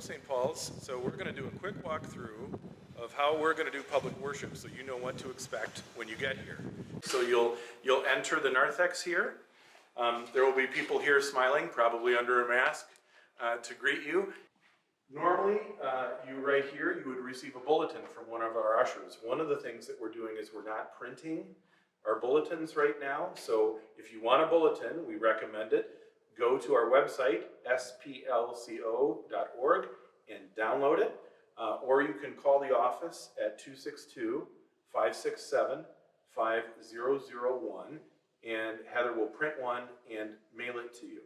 St. Paul's. So we're going to do a quick walkthrough of how we're going to do public worship so you know what to expect when you get here. So you'll enter the narthex here. There will be people here smiling, probably under a mask, to greet you. Normally, you right here, you would receive a bulletin from one of our ushers. One of the things that we're doing is we're not printing our bulletins right now. So if you want a bulletin, we recommend it. Go to our website, splco.org, and download it. Or you can call the office at 262-567-5001, and Heather will print one and mail it to you.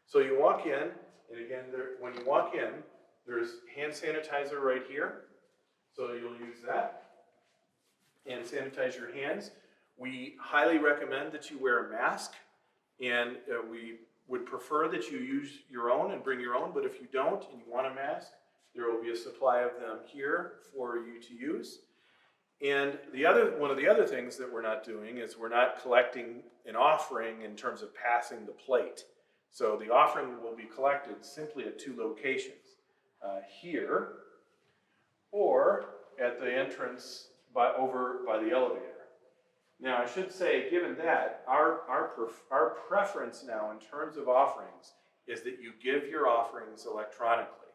So you walk in, and again, when you walk in, there's hand sanitizer right here. So you'll use that and sanitize your hands. We highly recommend that you wear a mask, and we would prefer that you use your own and bring your own, but if you don't and you want a mask, there will be a supply of them here for you to use. And one of the other things that we're not doing is we're not collecting an offering in terms of passing the plate. So the offering will be collected simply at two locations, here or at the entrance over by the elevator. Now, I should say, given that, our preference now in terms of offerings is that you give your offerings electronically.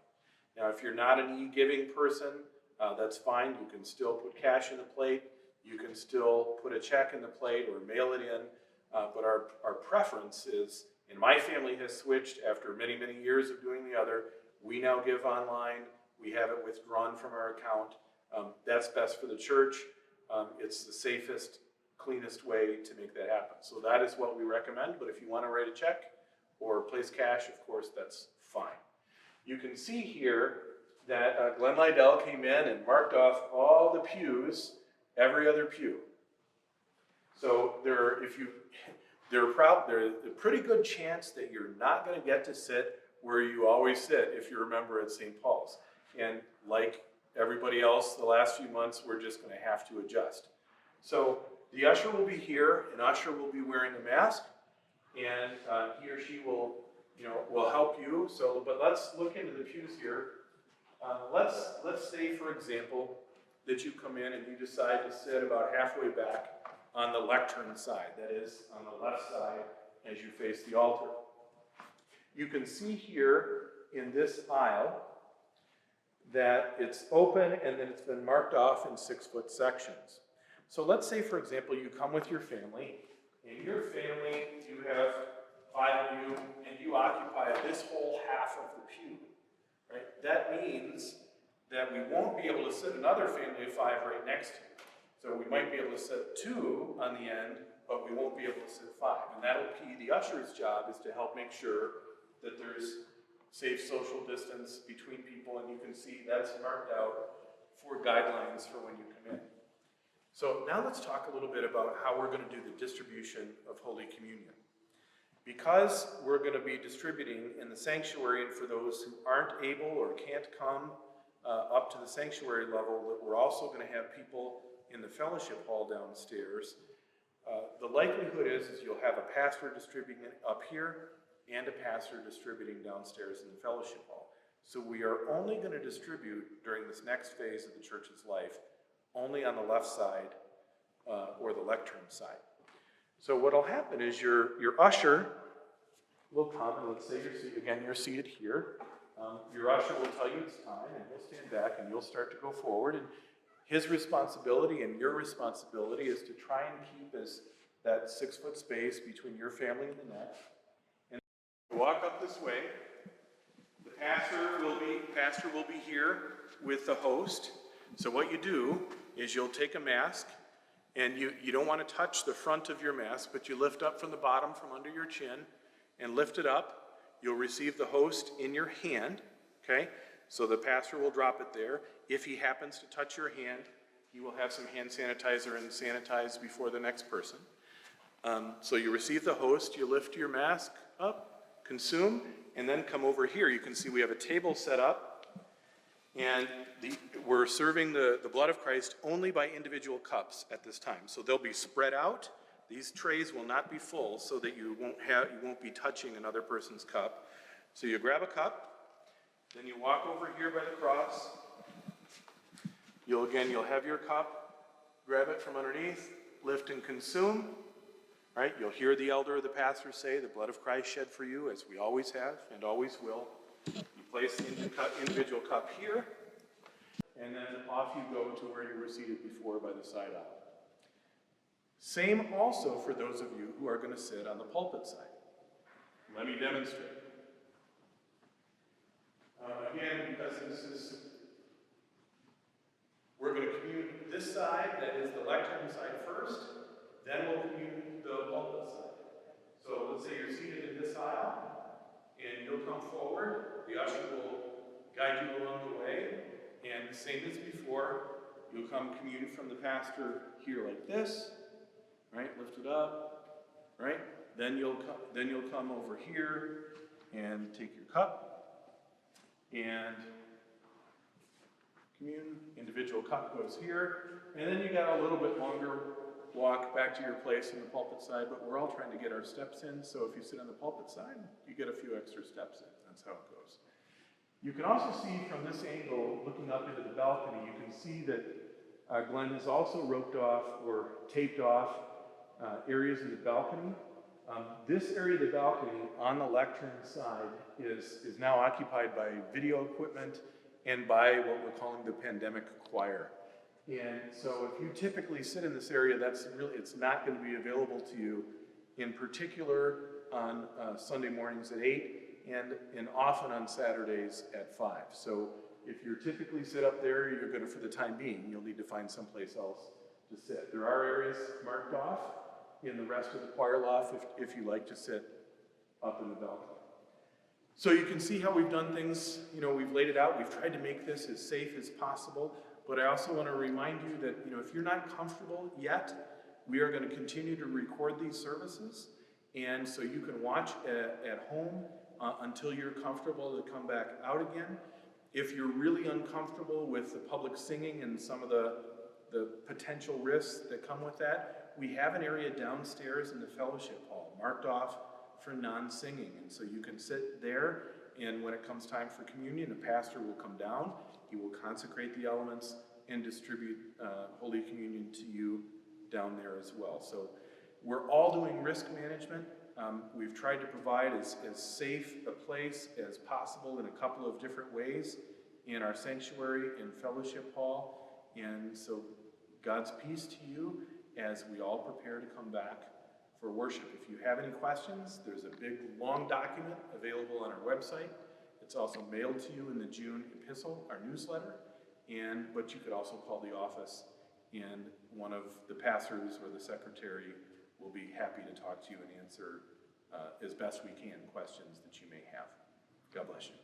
Now, if you're not an e-giving person, that's fine. You can still put cash in the plate. You can still put a check in the plate or mail it in. But our preference is, and my family has switched after many, many years of doing the other. We now give online. We have it withdrawn from our account. That's best for the church. It's the safest, cleanest way to make that happen. So that is what we recommend, but if you want to write a check or place cash, of course, that's fine. You can see here that Glenn Lydell came in and marked off all the pews, every other pew. So there's a pretty good chance that you're not going to get to sit where you always sit if you remember at St. Paul's. And like everybody else the last few months, we're just going to have to adjust. So the usher will be here, an usher will be wearing a mask, and he or she will help you. So, but let's look into the pews here. Let's say, for example, that you come in and you decide to sit about halfway back on the lectern side, that is, on the left side as you face the altar. You can see here in this aisle that it's open and that it's been marked off in 6-foot sections. So let's say, for example, you come with your family. In your family, you have 5 of you, and you occupy this whole half of the pew. Right? That means that we won't be able to sit another family of 5 right next to you. So we might be able to sit 2 on the end, but we won't be able to sit 5. And that'll be the usher's job, is to help make sure that there's safe social distance between people, and you can see that's marked out for guidelines for when you come in. So now let's talk a little bit about how we're going to do the distribution of Holy Communion. Because we're going to be distributing in the sanctuary, and for those who aren't able or can't come up to the sanctuary level, that we're also going to have people in the fellowship hall downstairs. The likelihood is you'll have a pastor distributing it up here and a pastor distributing downstairs in the fellowship hall. So we are only going to distribute during this next phase of the church's life only on the left side or the lectern side. So what will happen is your usher will come, and let's say you're seated here. Your usher will tell you it's time, and you'll stand back and you'll start to go forward. And his responsibility and your responsibility is to try and keep that 6-foot space between your family and the next. And walk up this way. The pastor will be here with the host. So what you do is you'll take a mask, and you don't want to touch the front of your mask, but you lift up from the bottom, from under your chin, and lift it up. You'll receive the host in your hand, okay? So the pastor will drop it there. If he happens to touch your hand, he will have some hand sanitizer and sanitize before the next person. So you receive the host, you lift your mask up, consume, and then come over here. You can see we have a table set up, and we're serving the blood of Christ only by individual cups at this time. So they'll be spread out. These trays will not be full, so that you won't be touching another person's cup. So you grab a cup, Then you walk over here by the cross. You'll have your cup, grab it from underneath, lift and consume, right? You'll hear the elder or the pastor say, the blood of Christ shed for you, as we always have and always will. You place the individual cup here, and then off you go to where you were seated before by the side aisle. Same also for those of you who are going to sit on the pulpit side. Let me demonstrate. Again, because we're going to commune this side, that is the lectern side first, then we'll commune the pulpit side. So let's say you're seated in this aisle, and you'll come forward, the usher will guide you along the way, and the same as before, you'll come commune from the pastor here like this, right, lift it up, right, then you'll come over here and take your cup, and commune, individual cup goes here, and then you got a little bit longer walk back to your place in the pulpit side, but we're all trying to get our steps in, so if you sit on the pulpit side, you get a few extra steps in. That's how it goes. You can also see from this angle, looking up into the balcony, you can see that Glenn has also roped off or taped off areas of the balcony. This area of the balcony on the lectern side is now occupied by video equipment and by what we're calling the pandemic choir. And so if you typically sit in this area, it's not going to be available to you, in particular on Sunday mornings at 8 and often on Saturdays at 5. So if you're typically sit up there, you're going to, for the time being, you'll need to find someplace else to sit. There are areas marked off in the rest of the choir loft if you like to sit up in the balcony. So you can see how we've done things, we've laid it out. We've tried to make this as safe as possible, but I also want to remind you that, if you're not comfortable yet, we are going to continue to record these services, and so you can watch at home until you're comfortable to come back out again. If you're really uncomfortable with the public singing and some of the potential risks that come with that, we have an area downstairs in the fellowship hall marked off for non-singing, and so you can sit there, and when it comes time for communion, a pastor will come down, he will consecrate the elements and distribute Holy Communion to you down there as well. So we're all doing risk management. We've tried to provide as safe a place as possible in a couple of different ways in our sanctuary and fellowship hall, and so God's peace to you as we all prepare to come back for worship. If you have any questions, there's a big, long document available on our website. It's also mailed to you in the June epistle, our newsletter, but you could also call the office, and one of the pastors or the secretary will be happy to talk to you and answer as best we can questions that you may have. God bless you.